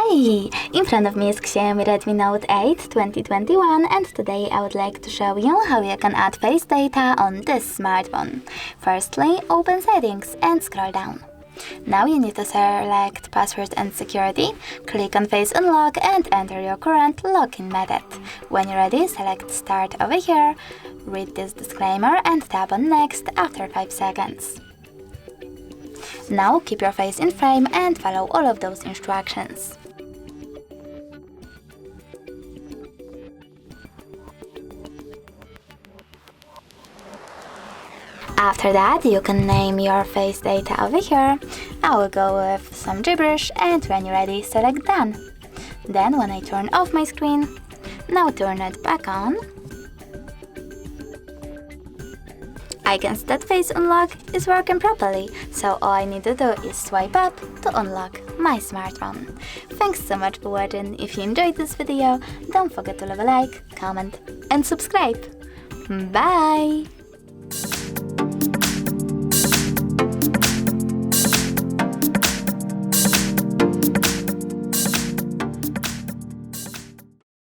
Hi! In front of me is Xiaomi Redmi Note 8 2021 and today I would like to show you how you can add face data on this smartphone. Firstly, open settings and scroll down. Now you need to select password and security, click on face unlock and enter your current login method. When you're ready, select start over here, read this disclaimer and tap on next after 5 seconds. Now keep your face in frame and follow all of those instructions. After that, you can name your face data over here. I will go with some gibberish and when you're ready, select done. Then when I turn off my screen, now turn it back on. I can see that face unlock is working properly, so all I need to do is swipe up to unlock my smartphone. Thanks so much for watching. If you enjoyed this video, don't forget to leave a like, comment and subscribe. Bye!